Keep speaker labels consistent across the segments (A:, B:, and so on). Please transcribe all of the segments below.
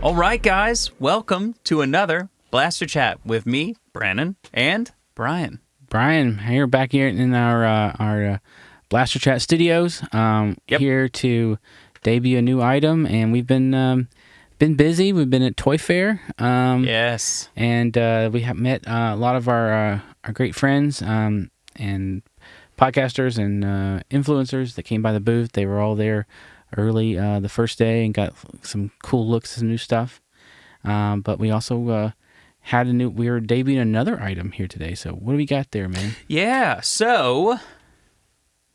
A: All right, guys, welcome to another Blaster Chat with me, Brandon, and Brian.
B: Brian, here back here in our Blaster Chat studios, here to debut a new item, and we've been busy. We've been at Toy Fair,
A: Yes,
B: and we have met a lot of our great friends and podcasters and influencers that came by the booth. They were all there early the first day and got some cool looks and new stuff. But we also we were debuting another item here today. So what do we got there, man?
A: yeah. So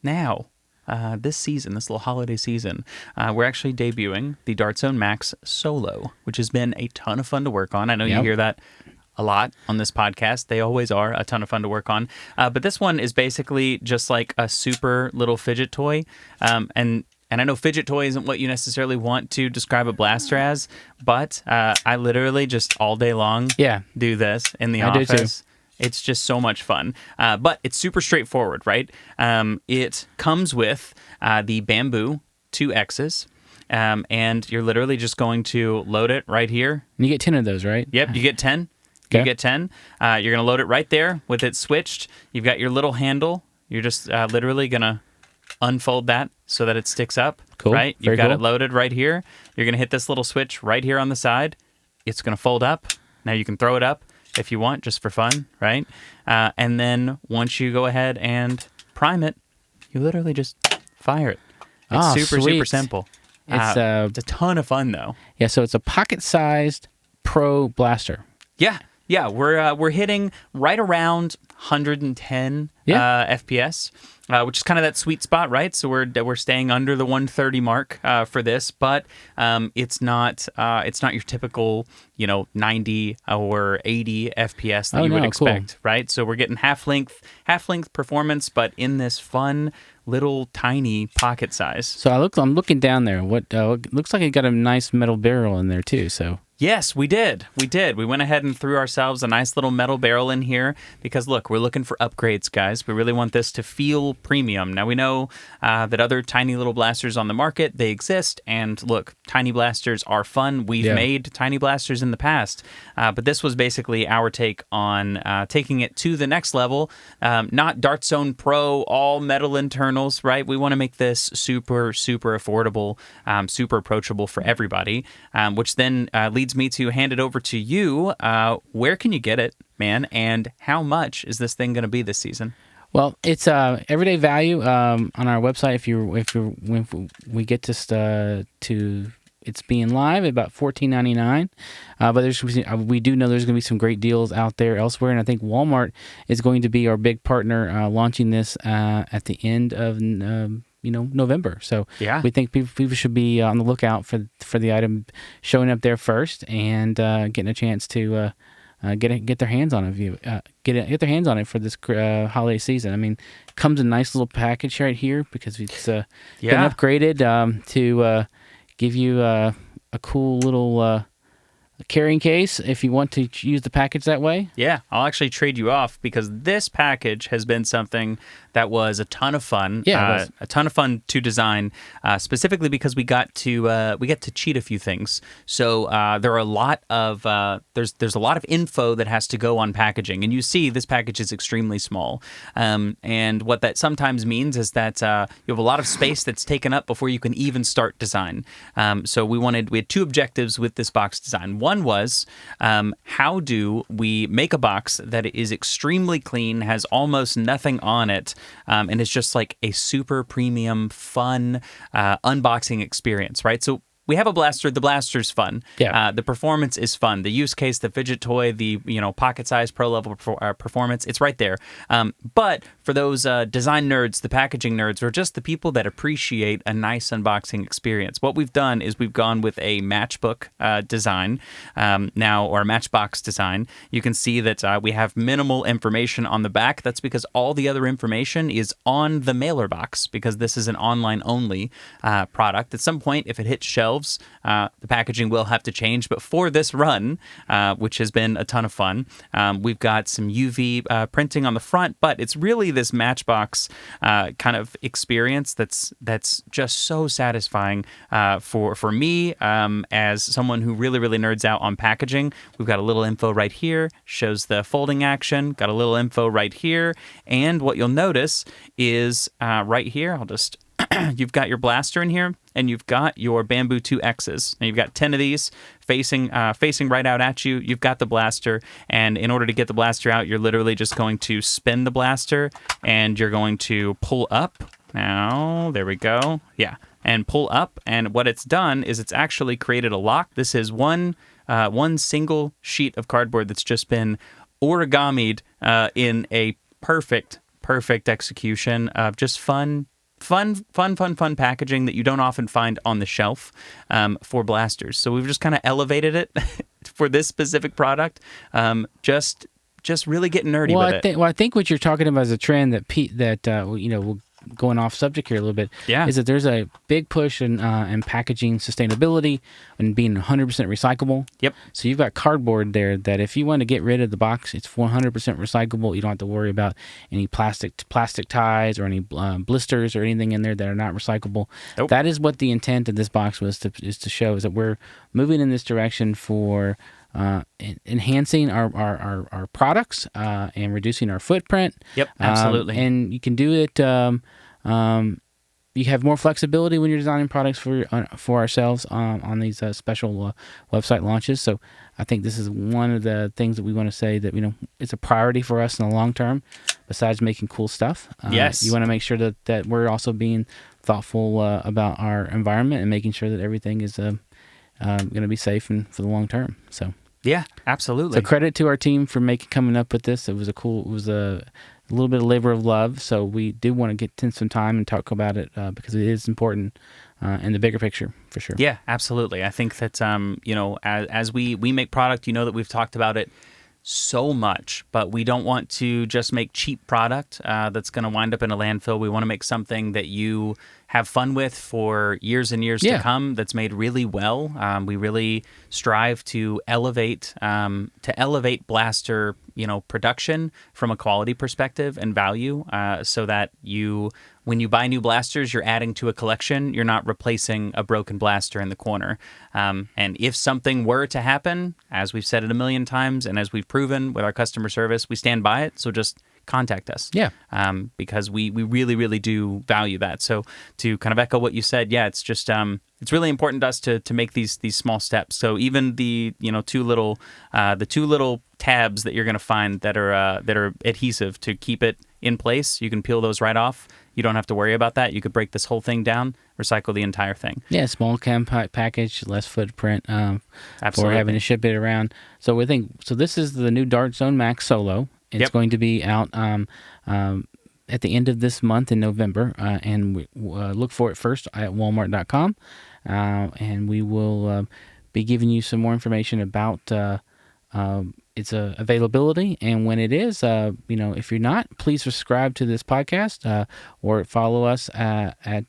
A: now, this season, this little holiday season, we're actually debuting the Dart Zone Max Solo, which has been a ton of fun to work on. I know you hear that a lot on this podcast. They always are a ton of fun to work on. But this one is basically just like a super little fidget toy. And I know fidget toy isn't what you necessarily want to describe a blaster as, but I literally just all day long do this in the office.
B: Do too.
A: It's just so much fun. But it's super straightforward, right? It comes with the Bamboo 2Xs, and you're literally just going to load it right here.
B: And you get 10 of those, right?
A: Yep, you get 10.
B: Okay.
A: You get 10. You're going to load it right there with it switched. You've got your little handle. You're just literally going to unfold that so that it sticks up.
B: Cool.
A: Right?
B: Very
A: You've got
B: cool.
A: it loaded right here. You're going to hit this little switch right here on the side. It's going to fold up. Now you can throw it up if you want, just for fun, right? And then once you go ahead and prime it, you literally just fire it. It's super
B: sweet.
A: simple.
B: It's
A: It's a ton of fun, though.
B: Yeah, so it's a pocket-sized pro blaster.
A: Yeah, we're hitting right around 110 FPS, which is kind of that sweet spot, right? So we're staying under the 130 mark for this, but it's not your typical 90 or 80 FPS that you would expect, right? So we're getting half length performance, but in this fun little tiny pocket size.
B: So I'm looking down there. What looks like it got a nice metal barrel in there too. So.
A: Yes, we did. We went ahead and threw ourselves a nice little metal barrel in here because, look, we're looking for upgrades, guys. We really want this to feel premium. Now, we know that other tiny little blasters on the market, they exist. And, look, tiny blasters are fun. We've made tiny blasters in the past. But this was basically our take on taking it to the next level. Not Dart Zone Pro, all metal internals, right? We want to make this super, super affordable, super approachable for everybody, which then leads me to hand it over to you. Where can you get it, man? And how much is this thing going to be this season?
B: Well, it's everyday value on our website. If we get this to it's being live at about $14.99, but we do know there's going to be some great deals out there elsewhere, and I think Walmart is going to be our big partner launching this at the end of November. So we think people should be on the lookout for the item showing up there first and getting a chance to get their hands on it. Get their hands on it for this holiday season. I mean, it comes in a nice little package right here because it's been upgraded to give you a cool little carrying case if you want to use the package that way.
A: Yeah, I'll actually trade you off because this package has been something that was a ton of fun.
B: Yeah,
A: a ton of fun to design, specifically because we get to cheat a few things. So there are a lot of there's a lot of info that has to go on packaging, and you see this package is extremely small. And what that sometimes means is that you have a lot of space that's taken up before you can even start design. So we had two objectives with this box design. One was how do we make a box that is extremely clean, has almost nothing on it, and it's just like a super premium, fun unboxing experience, right? So we have a blaster. The blaster's fun.
B: Yeah.
A: The performance is fun. The use case, the fidget toy, the pocket size pro level performance, it's right there. But for those design nerds, the packaging nerds, or just the people that appreciate a nice unboxing experience, what we've done is we've gone with a matchbook design now, or a matchbox design. You can see that we have minimal information on the back. That's because all the other information is on the mailer box, because this is an online only product. At some point, if it hits shelves, shelves. The packaging will have to change, but for this run, which has been a ton of fun, we've got some UV printing on the front, but it's really this Matchbox kind of experience that's just so satisfying for me as someone who really nerds out on packaging. We've got a little info right here, shows the folding action, got a little info right here, and what you'll notice is right here, I'll just you've got your blaster in here, and you've got your Bamboo 2Xs. And you've got 10 of these facing right out at you. You've got the blaster, and in order to get the blaster out, you're literally just going to spin the blaster, and you're going to pull up. Now, there we go. Yeah, and pull up. And what it's done is it's actually created a lock. This is one single sheet of cardboard that's just been origamied in a perfect execution of just fun packaging that you don't often find on the shelf for blasters. So we've just kind of elevated it for this specific product. Just really getting nerdy with it.
B: I think what you're talking about is a trend that we'll going off subject here a little bit, is that there's a big push in packaging sustainability and being 100% recyclable.
A: Yep.
B: So you've got cardboard there that if you want to get rid of the box, it's 100% recyclable. You don't have to worry about any plastic ties or any blisters or anything in there that are not recyclable.
A: Nope.
B: That is what the intent of this box is to show, is that we're moving in this direction for enhancing our products and reducing our footprint.
A: Yep, absolutely.
B: And you can do it. You have more flexibility when you're designing products for ourselves on these special website launches. So I think this is one of the things that we want to say that it's a priority for us in the long term. Besides making cool stuff,
A: yes,
B: you want to make sure that we're also being thoughtful about our environment and making sure that everything is going to be safe and for the long term. So.
A: Yeah, absolutely.
B: So credit to our team for coming up with this. It was a little bit of labor of love. So we do want to get some time and talk about it because it is important in the bigger picture for sure.
A: Yeah, absolutely. I think that as we make product, that we've talked about it so much, but we don't want to just make cheap product that's going to wind up in a landfill. We want to make something that you have fun with for years and years to come, that's made really well. We really strive to elevate blaster production from a quality perspective and value, so that when you buy new blasters, you're adding to a collection. You're not replacing a broken blaster in the corner. And if something were to happen, as we've said it a million times and as we've proven with our customer service, we stand by it. So just contact us.
B: Yeah.
A: Because we really do value that. So to kind of echo what you said, it's just it's really important to us to make these small steps. So even the two little tabs that you're going to find that are adhesive to keep it in place, you can peel those right off. You don't have to worry about that. You could break this whole thing down, recycle the entire thing.
B: Yeah, small package, less footprint for having to ship it around. So this is the new Dart Zone Max Solo. It's going to be out at the end of this month in November, and we look for it first at Walmart.com, and we will be giving you some more information about its availability and when it is. If you're not, please subscribe to this podcast or follow us at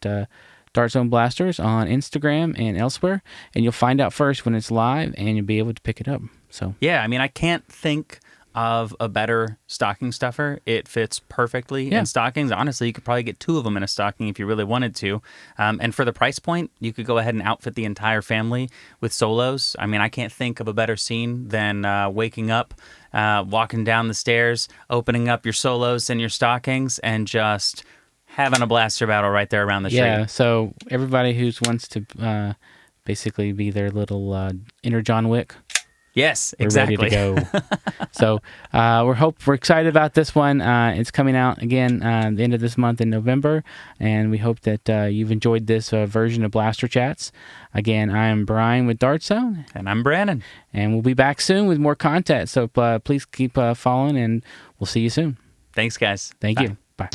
B: Dart Zone Blasters on Instagram and elsewhere, and you'll find out first when it's live, and you'll be able to pick it up. So
A: I can't think of a better stocking stuffer. It fits perfectly in stockings. Honestly, you could probably get 2 of them in a stocking if you really wanted to. And for the price point, you could go ahead and outfit the entire family with solos. I can't think of a better scene than waking up, walking down the stairs, opening up your solos and your stockings, and just having a blaster battle right there around the street.
B: Yeah, so everybody who wants to basically be their little inner John Wick,
A: yes, exactly.
B: We're ready to go. So we're excited about this one. It's coming out again the end of this month in November, and we hope that you've enjoyed this version of Blaster Chats. Again, I am Brian with Dart Zone,
A: and I'm Brandon,
B: and we'll be back soon with more content. So please keep following, and we'll see you soon.
A: Thanks, guys.
B: Thank you. Bye.